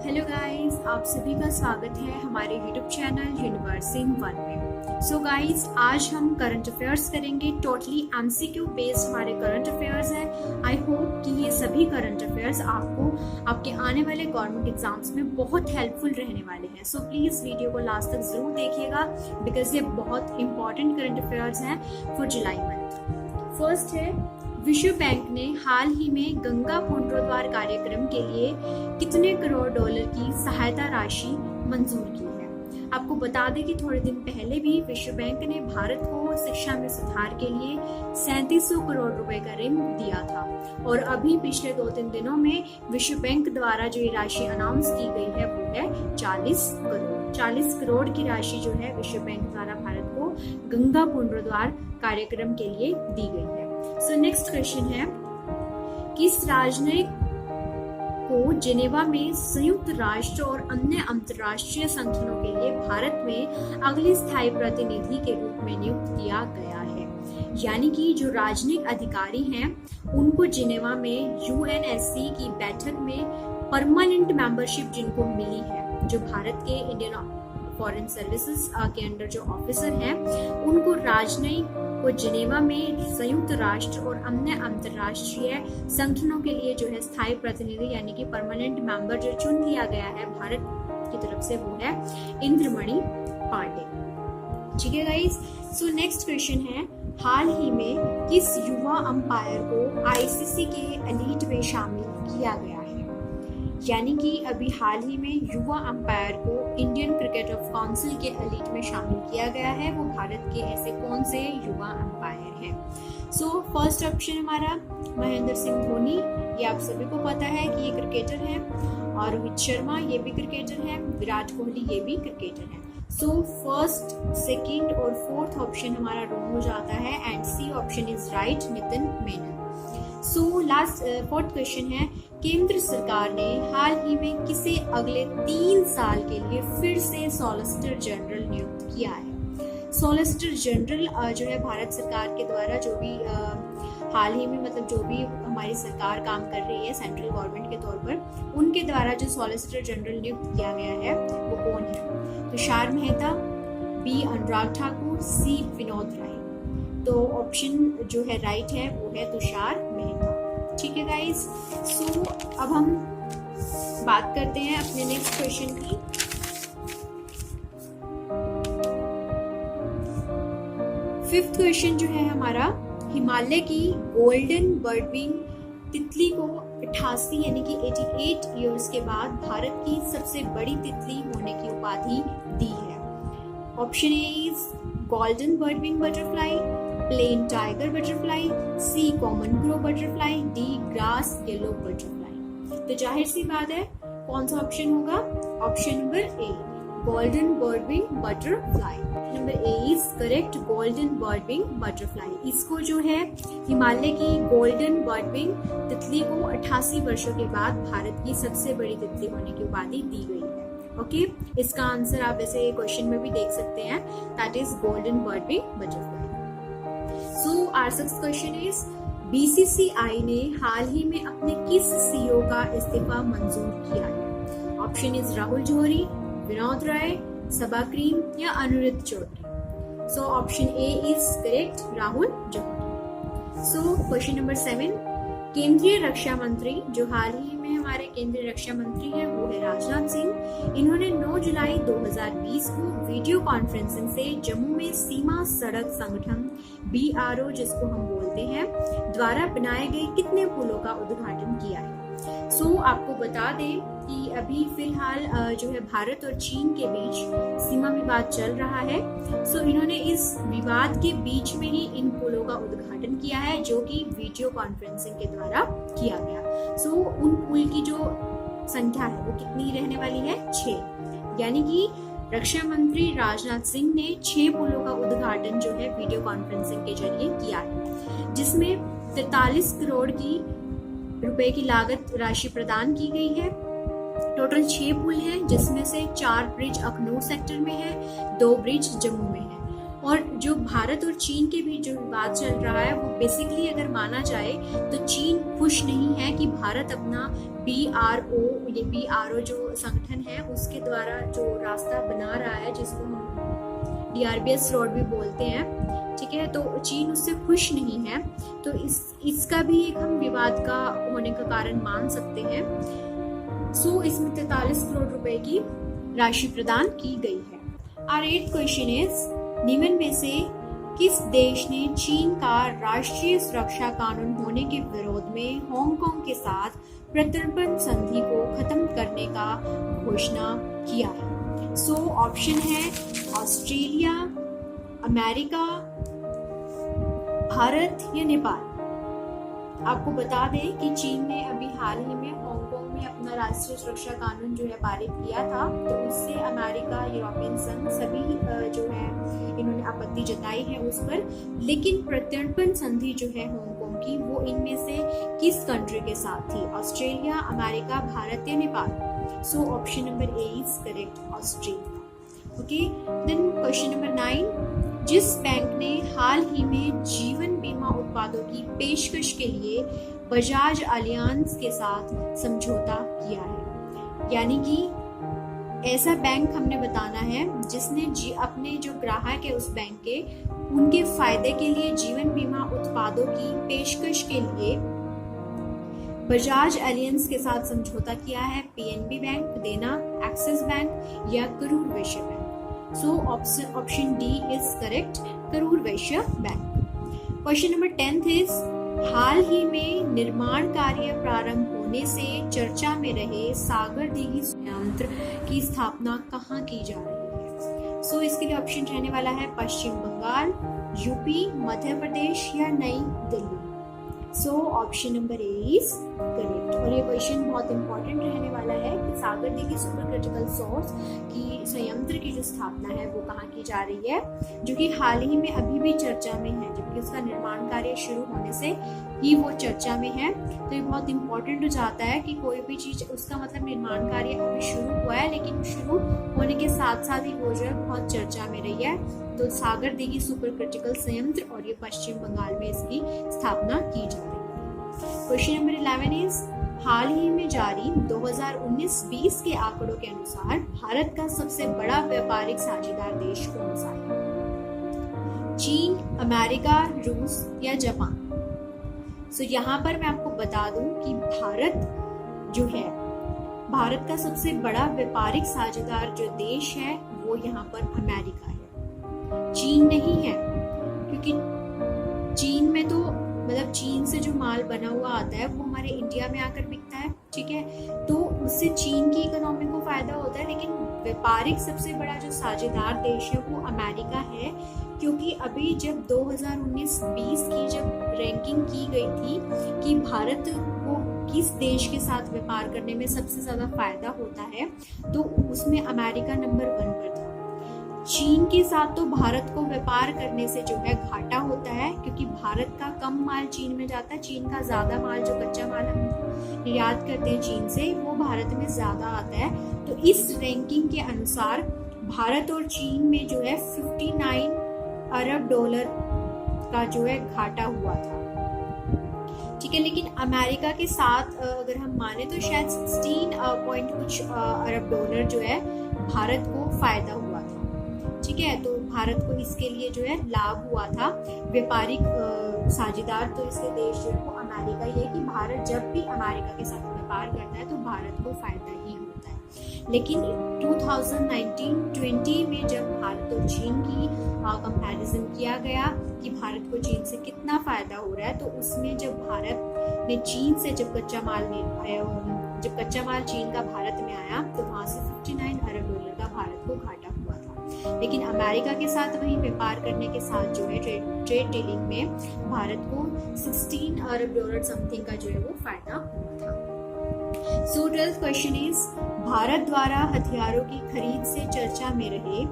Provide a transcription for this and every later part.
Hello guys, आप सभी का स्वागत है हमारे YouTube channel universe in one में। सो गाइस, आज हम करंट अफेयर्स करेंगे। टोटली एमसीक्यू बेस्ड हमारे करंट अफेयर्स हैं। आई होप कि ये सभी करंट अफेयर्स आपको आपके आने वाले गवर्नमेंट एग्जाम्स में बहुत हेल्पफुल रहने वाले हैं। सो प्लीज वीडियो को लास्ट तक जरूर देखिएगा बिकॉज ये बहुत इंपॉर्टेंट करंट अफेयर्स हैं फॉर जुलाई मंथ। फर्स्ट है, विश्व बैंक ने हाल ही में गंगा पुनरुद्धार कार्यक्रम के लिए कितने करोड़ डॉलर की सहायता राशि मंजूर की है। आपको बता दें कि थोड़े दिन पहले भी विश्व बैंक ने भारत को शिक्षा में सुधार के लिए 3700 करोड़ रुपए का ऋण दिया था और अभी पिछले 2-3 दिनों में विश्व बैंक द्वारा जो ये राशि अनाउंस की गई है वो है 40 करोड़ की राशि जो है विश्व बैंक द्वारा भारत को गंगा पुनरुद्धार कार्यक्रम के लिए दी गई है। सो नेक्स्ट क्वेश्चन है, किस राजनयिक को जिनेवा में संयुक्त राष्ट्र और अन्य अंतर्राष्ट्रीय संगठनों के लिए भारत में अगले स्थायी प्रतिनिधि के रूप में नियुक्त किया गया है। यानी कि जो राजनयिक अधिकारी हैं उनको जिनेवा में यूएनएससी की बैठक में परमानेंट मेंबरशिप जिनको मिली है, जो भारत के इंडियन फॉरेन सर्विसेज के अंडर जो ऑफिसर हैं उनको राजनयिक को जिनेवा में संयुक्त राष्ट्र और अन्य अंतर्राष्ट्रीय संगठनों के लिए जो है स्थायी प्रतिनिधि यानी कि परमानेंट मेंबर जो चुन लिया गया है भारत की तरफ से वो है इंद्रमणि पांडे। ठीक है गाइस, सो नेक्स्ट क्वेश्चन है, हाल ही में किस युवा अंपायर को आईसीसी के एलीट में शामिल किया गया है। यानी कि अभी हाल ही में युवा अंपायर को इंडियन क्रिकेट ऑफ काउंसिल के एलीट में शामिल किया गया है। वो भारत के ऐसे कौन से युवा अंपायर हैं। सो फर्स्ट ऑप्शन हमारा महेंद्र सिंह धोनी, ये आप सभी को पता है कि ये क्रिकेटर हैं, और रोहित शर्मा ये भी क्रिकेटर हैं, विराट कोहली ये भी क्रिकेटर हैं। सो फर्स्ट, सेकंड और फोर्थ ऑप्शन हमारा रॉन्ग हो जाता है and C option is right, Nitin Menon. So last fourth question है, केंद्र सरकार ने हाल ही में किसे अगले 3 साल के लिए फिर से सॉलिसिटर जनरल नियुक्त किया है। सॉलिसिटर जनरल जो है भारत सरकार के द्वारा जो भी हाल ही में मतलब जो भी हमारी सरकार काम कर रही है सेंट्रल गवर्नमेंट के तौर पर, उनके द्वारा जो सॉलिसिटर जनरल नियुक्त किया गया है वो कौन है। तुषार मेहता, बी अनुराग ठाकुर, सी विनोद राय। तो ऑप्शन जो है राइट है वो है तुषार मेहता। ठीक है गाइस, सो अब हम बात करते हैं अपने नेक्स्ट क्वेश्चन की। फिफ्थ क्वेश्चन जो है हमारा, हिमालय की गोल्डन बर्डविंग तितली को 88 यानी कि 88 इयर्स के बाद भारत की सबसे बड़ी तितली होने की उपाधि दी है। Option A is golden birdwing butterfly, plain tiger butterfly, C common crow butterfly, D grass yellow butterfly. तो जाहिर सी बात है कौन सा ऑप्शन होगा। Option number A, golden birdwing butterfly. Number A is correct, golden birdwing butterfly. इसको जो है हिमालय की गोल्डन बर्डविंग तितली को 88 वर्षों के बाद भारत की सबसे बड़ी तितली होने की उपाधि दी गई है। ओके, इसका आंसर आप ऐसे क्वेश्चन में भी देख सकते हैं, that is golden birdwing butterfly. So our sixth question is, BCCI ने हाल ही में अपने किस सीईओ का इस्तीफा मंजूर किया है। ऑप्शन इज राहुल जौहरी, विनोद राय, सबा क्रीम या Aniruddha Chaudhary. So option A is correct, Rahul Johri. So question number 7, केंद्रीय रक्षा मंत्री जो हाल ही में हमारे केंद्रीय रक्षा मंत्री हैं वो है राजनाथ सिंह। इन्होंने 9 जुलाई 2020 को वीडियो कॉन्फ्रेंसिंग से जम्मू में सीमा सड़क संगठन BRO जिसको हम बोलते हैं द्वारा बनाए गए कितने पुलों का उद्घाटन किया है। सो आपको बता दें कि अभी फिलहाल जो है भारत और चीन के बीच सीमा विवाद चल रहा है। सो इन्होंने इस विवाद के बीच में ही इन पुलों का उद्घाटन किया है जो कि वीडियो कॉन्फ्रेंसिंग के द्वारा किया गया। सो उन पुल की जो संख्या है वो कितनी रहने वाली है, 6। यानी कि रक्षा मंत्री राजनाथ सिंह ने 6 पुलों का उद्घाटन जो है वीडियो कॉन्फ्रेंसिंग के जरिए किया है, जिसमें 43 करोड़ की रुपए की लागत राशि प्रदान की गई है। टोटल 6 पुल हैं जिसमें से 4 ब्रिज अखनूर सेक्टर में है, 2 ब्रिज जम्मू में है। और जो भारत और चीन के बीच जो विवाद चल रहा है वो बेसिकली अगर माना जाए तो चीन खुश नहीं है कि भारत अपना BRO जो संगठन है उसके द्वारा जो रास्ता बना रहा है, जिसको हम DRBS रोड भी बोलते हैं, ठीक है, तो चीन उससे खुश नहीं है। तो इसका भी एक हम विवाद का होने का कारण मान सकते हैं। सो इसमें 43 करोड़ रुपए की राशि प्रदान की गई है। Our 8th क्वेश्चन इज, निम्न में से किस देश ने चीन का राष्ट्रीय सुरक्षा कानून होने के विरोध में हांगकांग के साथ प्रत्यर्पण संधि को खत्म करने का घोषणा किया है? सो ऑप्शन है ऑस्ट्रेलिया, अमेरिका, भारत या नेपाल। आपको बता दें कि चीन ने अभी हाल ही में हांगकांग में अपना राष्ट्रीय सुरक्षा कानून जो है पारित किया था, तो उससे अमेरिका, यूरोपियन संघ सभी जो है इन्होंने आपत्ति जताई है उस पर। लेकिन प्रत्यर्पण संधि जो है हांगकांग की वो इनमें से किस कंट्री के साथ थी? ऑस्ट्रेलिया, अमेरिका, भारत या Nepal? So option number A is correct, Australia. Okay, then question number 9, जिस बैंक ने हाल ही में जीवन बीमा उत्पादों की पेशकश के लिए बजाज अलियांज के साथ समझौता किया है? यानी कि ऐसा बैंक हमने बताना है जिसने अपने जो ग्राहक है उस बैंक के, उनके फायदे के लिए जीवन बीमा उत्पादों की पेशकश के लिए बजाज अलियांज के साथ समझौता किया है। PNB बैंक, देना एक्सिस बैंक या Karur Vysya bank? So option D is correct, Karur Vysya bank. Question number 10 is, हाल ही में निर्माण कार्य प्रारंभ होने से चर्चा में रहे सागरदीघी संयंत्र की स्थापना कहाँ की जा रही है? सो इसके लिए ऑप्शन रहने वाला है पश्चिम बंगाल, यूपी, मध्य प्रदेश या नई दिल्ली। सो option number A is correct. और ये क्वेश्चन बहुत इंपॉर्टेंट रहने वाला है कि सागरदीघी सुपर क्रिटिकल सोर्स की संयंत्र की जो स्थापना है वो कहाँ की जा रही है, जो कि हाल ही में अभी भी चर्चा में है, जबकि उसका निर्माण कार्य शुरू होने से ही वो चर्चा में है। तो ये बहुत इंपॉर्टेंट हो जाता है कि कोई भी चीज, उसका मतलब निर्माण कार्य अभी शुरू हुआ है लेकिन शुरू होने के साथ साथ ही वो जो है बहुत चर्चा में रही है। तो सागरदीघी सुपर क्रिटिकल संयंत्र, और ये पश्चिम बंगाल में इसकी स्थापना की जा रही है। क्वेश्चन नंबर 11 इज, हाल ही में जारी 2019-20 के आंकड़ों के अनुसार भारत का सबसे बड़ा व्यापारिक साझेदार देश कौन सा है? चीन, अमेरिका, रूस या जापान? सो यहाँ पर मैं आपको बता दूं कि भारत का सबसे बड़ा व्यापारिक साझेदार जो देश है वो यहाँ पर अमेरिका है, चीन नहीं है। क्योंकि चीन में तो मतलब चीन से जो माल बना हुआ आता है वो हमारे इंडिया में आकर बिकता है, ठीक है, तो उससे चीन की इकोनॉमी को फायदा होता है। लेकिन व्यापारिक सबसे बड़ा जो साझेदार देश है वो अमेरिका है, क्योंकि अभी जब 2019-20 की जब रैंकिंग की गई थी कि भारत को किस देश के साथ व्यापार करने में सबसे ज्यादा फायदा होता है, तो उसमें अमेरिका नंबर 1 पर था। चीन के साथ तो भारत को व्यापार करने से जो है घाटा होता है, क्योंकि भारत का कम माल चीन में जाता है, चीन का ज्यादा माल, जो कच्चा माल हम निर्यात करते हैं चीन से, वो भारत में ज्यादा आता है। तो इस रैंकिंग के अनुसार भारत और चीन में जो है 59 अरब डॉलर का जो है घाटा हुआ था, ठीक है। लेकिन अमेरिका के साथ अगर हम माने तो शायद 16 पॉइंट कुछ अरब डॉलर जो है भारत को फायदा हुआ था, ठीक है। तो भारत को इसके लिए जो है लाभ हुआ था। व्यापारिक साझेदार तो इसके देश जो है वो अमेरिका ही है कि भारत जब भी अमेरिका के साथ व्यापार करता है तो भारत को फायदा ही होता है। लेकिन 2019-20 में जब भारत और चीन की कंपैरिजन किया गया कि भारत को चीन से कितना फायदा हो रहा है, तो उसमें जब भारत ने चीन से जब कच्चा माल चीन का भारत में आया तो वहां से 59 अरब डॉलर का भारत को घाटा हुआ था। लेकिन अमेरिका के साथ वही व्यापार करने के साथ जो है ट्रेड डीलिंग में भारत को 16 अरब डॉलर समथिंग का जो है वो फायदा हुआ था। सो 12th क्वेश्चन इज, भारत द्वारा हथियारों की खरीद से चर्चा में रहे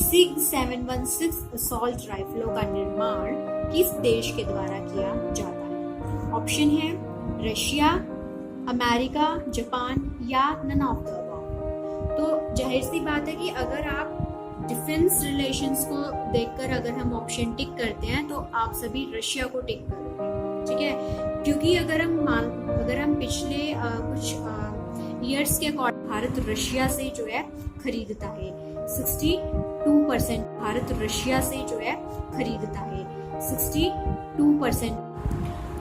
सिग 716 असॉल्ट राइफलों का निर्माण किस देश के द्वारा किया जाता है? ऑप्शन है रशिया, अमेरिका, जापान या नन ऑफ द अबव। तो जाहिर सी बात है कि अगर आप डिफेंस रिलेशंस को देखकर अगर हम ऑप्शन टिक करते हैं तो आप सभी रशिया को टिक करोगे, ठीक है, क्योंकि अगर हम पिछले कुछ ईयर्स के अकॉर्डिंग भारत रशिया से जो है खरीदता है, 62% भारत रशिया से जो है खरीदता है, 62%।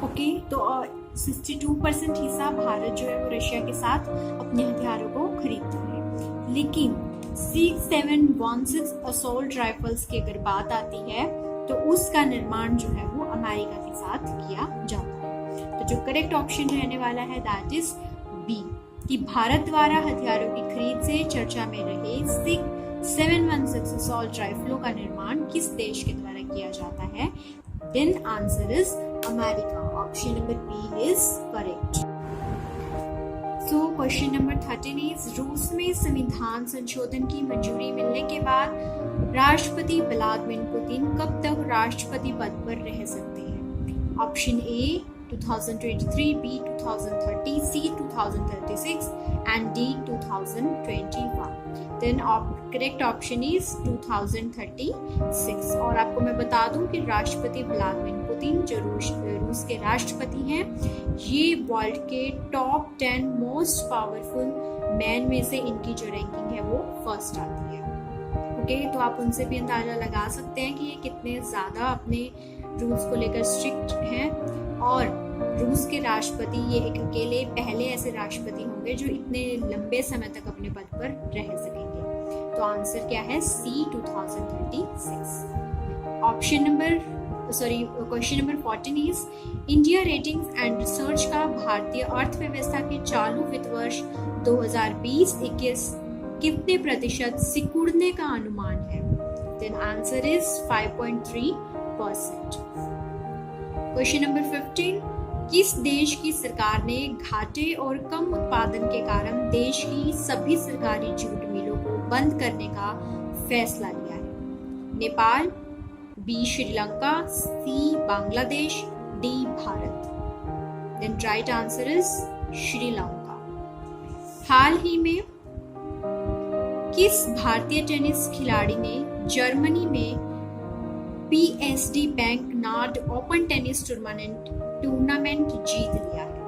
ओके, तो 62% हिस्सा भारत जो है वो रशिया के साथ अपने हथियारों को खरीदता है। लेकिन C716 असॉल्ट राइफल्स की अगर बात आती है तो उसका निर्माण जो है वो अमेरिका के साथ किया जाता है। तो जो करेक्ट ऑप्शन रहने वाला है दैट इज बी, कि भारत द्वारा हथियारों की खरीद से चर्चा में रहे C716 असॉल्ट राइफलों का निर्माण किस देश के द्वारा किया जाता है? Then answer is America. Option number B is correct. So question number 13 is रूस में संविधान संशोधन की मंजूरी मिलने के बाद राष्ट्रपति व्लादिमीर पुतिन कब तक राष्ट्रपति पद पर रह सकते हैं? Option A 2023, B 2030, C 2036 and D 2021. Then correct option is 2036। और आपको मैं बता दूं कि राष्ट्रपति व्लादिमीर पुतिन जो रूस के राष्ट्रपति हैं, ये वर्ल्ड के टॉप 10 मोस्ट पावरफुल मैन में से इनकी जो रैंकिंग है वो फर्स्ट आती है। ओके, तो आप उनसे भी अंदाजा लगा सकते हैं कि ये कितने ज्यादा अपने रूल्स को लेकर स्ट्रिक्ट हैं, और रूस के राष्ट्रपति ये एक अकेले पहले ऐसे राष्ट्रपति होंगे जो इतने लंबे समय तक अपने पद पर रह सकेंगे। तो आंसर क्या है? C 2036। Question number 14 is India ratings and research का भारतीय अर्थव्यवस्था के चालू वित्त वर्ष 2020-21 कितने प्रतिशत सिकुड़ने का अनुमान है? Then answer is 5.3%। Question number 15, किस देश की सरकार ने घाटे और कम उत्पादन के कारण देश की सभी सरकारी जूट मिलों को बंद करने का फैसला लिया है? Nepal, B Sri Lanka, C Bangladesh, D Bharat. Then right answer is Sri Lanka. हाल ही में किस भारतीय टेनिस खिलाड़ी ने जर्मनी में PSD bank Nord open tennis tournament जीत लिया है?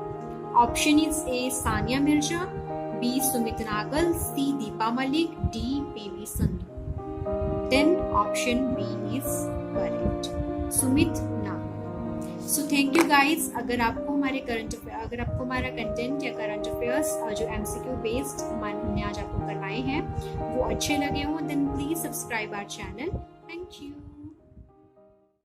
Option is A Sania Mirza, B Sumit Nagal, C Deepa Malik, D PV Sindhu. Then option B is correct, Sumit Nagal. So thank you guys. अगर आपको हमारा कंटेंट या करंट अफेयर्स जो MCQ बेस्ड हमने आज आपको करवाए हैं वो अच्छे लगे हो, then please subscribe our channel. Thank you.